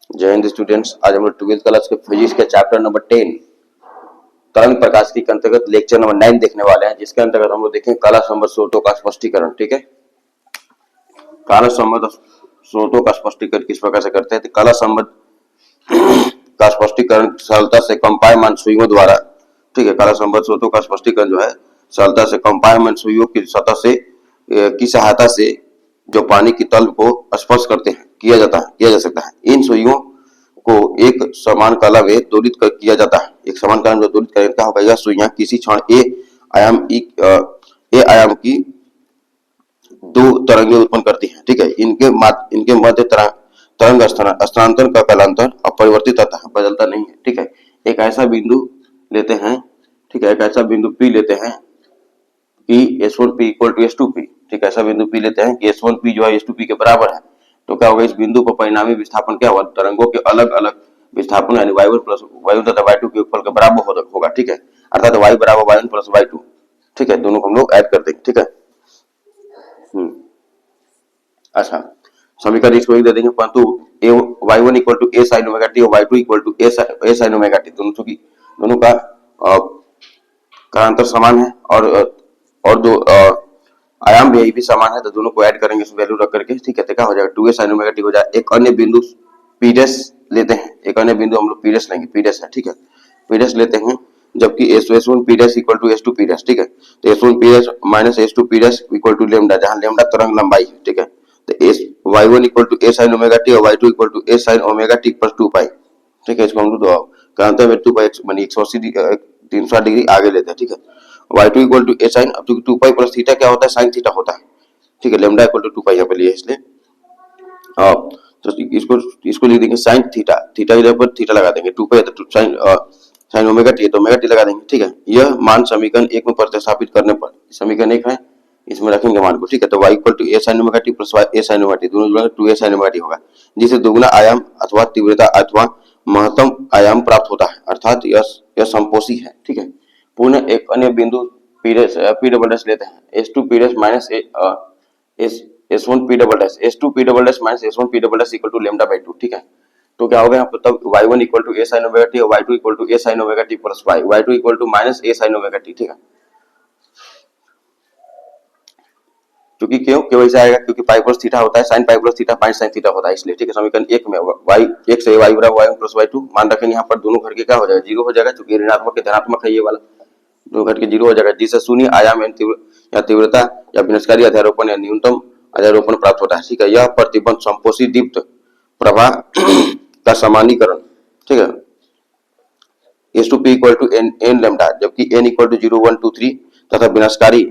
जय हिंद स्टूडेंट्स। आज हम लोग 12th क्लास के फिजिक्स के चैप्टर नंबर 10 तरंग प्रकाशिकी के अंतर्गत लेक्चर नंबर 9 देखने वाले हैं, जिसके अंतर्गत हम लोग देखेंगे कला संबद्ध स्रोतों का स्पष्टीकरण। ठीक है, कला संबद्ध स्रोतों का स्पष्टीकरण किस प्रकार से करते हैं? तो कला संबद्ध का स्पष्टीकरण सरलता से कंपायमान सुइयों द्वारा, ठीक है, कला संबद्ध स्रोतों का स्पष्टीकरण जो है सरलता से कंपायमान सुइयों की सतह से की सहायता से जो पानी की तल को स्पर्श करते हैं किया जा सकता है। इन सुइयों को एक समान कला में दोलित किया जाता है। एक समान कला में दोलित करें क्या होगा? यह सुइयां किसी क्षण ए आयाम की दो तरंगें उत्पन्न करती हैं। ठीक है, इनके मध्य तरंग स्थानांतरण का कालांतर अपरिवर्तित आता है, बदलता नहीं है। ठीक है, एक ऐसा बिंदु लेते हैं, ठीक है, एक ऐसा बिंदु पी लेते हैं कि S1P इक्वल टू S2P। ठीक है, ऐसा बिंदु पी लेते हैं कि S1P जो है S2P के बराबर है। तो क्या होगा? इस बिंदु पर परिणामी विस्थापन क्या होगा? तरंगों के अलग अलग विस्थापन यानी y1 प्लस y1 तथा y2 के योगफल के बराबर होगा। ठीक है, अर्थात y बराबर y1 प्लस y2। ठीक है, दोनों को हम लोग ऐड कर देंगे। ठीक है, अच्छा, समीकरण इसको ही दे देंगे, परंतु y1 equal to a sin omega T और y2 equal to a sin omega T, दोनों का अंतर समान है और दो आयाम भी समान है, तो दोनों को ऐड करेंगे इस वैल्यू रख करके। ठीक है, तो क्या हो जाएगा? 2a sin ओमेगा टी हो जाएगा। एक अन्य बिंदु p डैश लेते हैं, एक अन्य बिंदु हम लोग p डैश लेंगे, p डैश है। ठीक है, p डैश लेते हैं, जबकि S1 p dash equal to S2 p dash. ठीक है, तो S1 p dash minus S2 p dash equal to lambda, जहां लेमडा तरंग लंबाई है। ठीक है, तो y1 equal to a sin omega T और y2 equal to a sin omega T plus 2 pi. ठीक है, इसको हम लोग कांता में 2 पाई मानी 180 360 डिग्री आगे लेते हैं। ठीक है, y2 equal to a sin, अब चूंकि 2 पाई प्लस थीटा क्या होता है? sin थीटा होता है। ठीक है, लेमडा इक्वल टू 2 पाई यहाँ पे लिए इसलिए तो इसको लिख देंगे sin थीटा, थीटा की जगह पर थीटा लगा देंगे, 2 पाई तो sin ओमेगा टी, तो ओमेगा टी लगा देंगे। ठीक है, यह मान समीकरण 1 में प्रतिस्थापित करने पर समीकरण 1 है, इसमें रखेंगे मान को। ठीक है, तो y equal to a sin omega T plus a sin omega T, दोनों जुड़ेंगे 2a sin ओमेगा टी होगा, जिसे दोगुना आयाम अथवा तीव्रता अथवा महत्तम आयाम प्राप्त होता है, अर्थात यह समपोषी है। ठीक है, पुनः एक अन्य बिंदु p डबल डैश लेते हैं, S2 p dash minus S1 p double dash, S2 p double dash minus S1 p double dash equal to lambda by 2। ठीक है, तो क्या होगा यहाँ पर? तब y1 equal to a sin omega T और y2 equal to a sin omega T plus y, y2 equal to minus a sin omega T. ठीक है, क्योंकि क्यों ऐसा आएगा? क्योंकि पाई प्लस थीटा होता है, sin pi plus theta minus sin theta होता है, इसलिए। ठीक है, समीकरण 1 में y 1 से y बराबर y1 प्लस y2 मान रखेंगे, यहाँ पर दोनों घर के क्या हो जाएगा? 0 हो जाएगा, क्योंकि ऋणात्मक के धनात्मक है ये वाला, दोनों घर के 0 हो जाएगा, जिससे शून्य आयाम या तीव्रता या विनाशकारी अध्यारोपण या न्यूनतम अध्यारोपण प्राप्त होता है। ठीक है, यह प्रतिबंध संपोषी दीप्त प्रवाह का समानीकरण। ठीक है, S2P equal to n lambda, जबकि n इक्वल टू 0 1 2 3 तथा विनाशकारी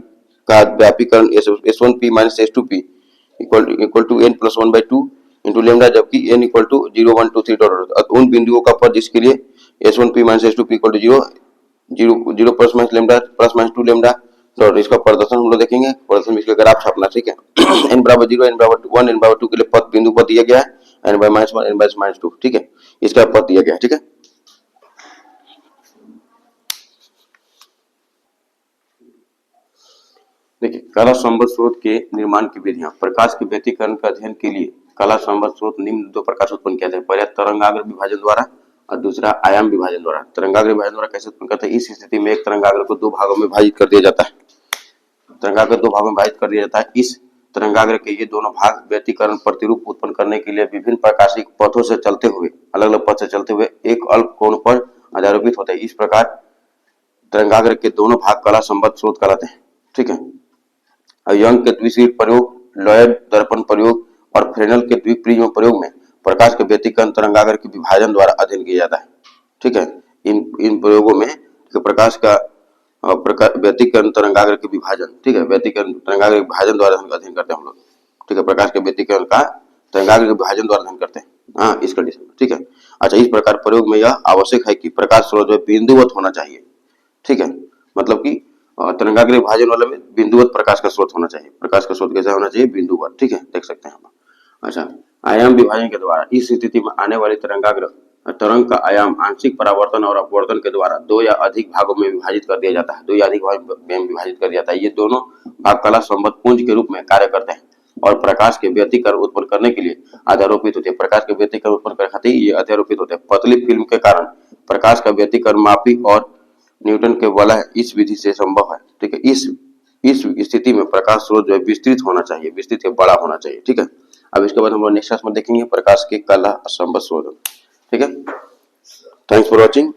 का व्यापीकरण S1P minus S2P equal to n plus 1 by 2 into lambda, जबकि n इक्वल टू 0 1 2 3 डॉट उन बिंदुओं का पद जिसके लिए S1P minus S2P equal to 0 plus minus lambda plus minus 2 lambda dot, इसका प्रदर्शन हम लोग देखेंगे, प्रदर्शन इसके ग्राफ छापना। ठीक है, n बराबर 0 n बराबर 1 n बराबर 2 के लिए पद बिंदु पद दिया गया है, n by minus 1 n by minus 2। ठीक है, इसका पद दिया गया है। ठीक है, देखिए, कला संबद्ध स्रोत के निर्माण की विधियां। प्रकाश के व्यतिकरण के अध्ययन के लिए कला संबद्ध स्रोत निम्न दो प्रकार से उत्पन्न किया जाता है। पहला तरंगाग्र विभाजन द्वारा और दूसरा आयाम विभाजन द्वारा। तरंगाग्र विभाजन द्वारा कैसे उत्पन्न करते हैं? इस स्थिति में एक तरंगाग्र को दो भागों में विभाजित कर दिया जाता है। तरंगाग्र दो भागों में विभाजित कर दिया जाता है। इस तरंगाग्र के ये दोनों भाग व्यतिकरण प्रतिरूप उत्पन्न करने के लिए विभिन्न प्रकाशिक पथों से चलते हुए, अलग अलग पथ से चलते हुए एक अल्प कोण पर अध्यारोपित होते हैं। इस प्रकार तरंगाग्र के दोनों भाग कला संबद्ध स्रोत कहलाते हैं। ठीक है, यंग के द्विस्लिट प्रयोग, लॉयड दर्पण प्रयोग और फ्रेनेल के द्विप्रिज्म प्रयोग में प्रकाश के व्यतिकरण तरंगाग्र के विभाजन द्वारा अध्ययन किया जाता है। ठीक है, इन प्रयोगों में प्रकाश का व्यतिकरण तरंगाग्र के विभाजन, ठीक है, व्यतिकरण तरंगाग्र के विभाजन द्वारा अध्ययन करते हैं हम लोग। ठीक है, प्रकाश के व्यतिकरण का तरंगाग्र के विभाजन द्वारा अध्ययन करते हैं, हाँ, इस कंडीशन में। ठीक है, अच्छा, इस प्रकार प्रयोग में यह आवश्यक है कि प्रकाश स्रोत जो बिंदुवत होना चाहिए। ठीक है, मतलब कि तरंगाग्र विभाजन वाले में बिंदुवत प्रकाश का स्रोत होना चाहिए। प्रकाश का स्रोत कैसा होना चाहिए? बिंदुवत। ठीक है, देख सकते हैं हम। अच्छा, आयाम विभाजन के द्वारा इस स्थिति में आने वाली तरंग का आयाम आंशिक परावर्तन और अपवर्तन के द्वारा दो या अधिक भागों में विभाजित कर दिया जाता है। दो या अधिक भागों में विभाजित कर दिया जाता है। ये दोनों भाग कला संबद्ध पुंज के रूप में कार्य करते हैं। और प्रकाश के व्यतिकरण उत्पन्न करने के लिए अध्यारोपित होते हैं। प्रकाश के व्यतिकरण उत्पन्न करने खातिर ये अध्यारोपित होते हैं। पतली फिल्म के कारण प्रकाश का व्यतिकरण मापी और न्यूटन के वलय इस विधि से संभव है। ठीक है, इस स्थिति में प्रकाश स्रोत जो है विस्तृत होना चाहिए, विस्तृत या बड़ा होना चाहिए। ठीक है, अब इसके बाद हम लोग नेक्स्ट क्लास में देखेंगे प्रकाश के कला असंभव शोधन। ठीक है, थैंक्स फॉर वॉचिंग।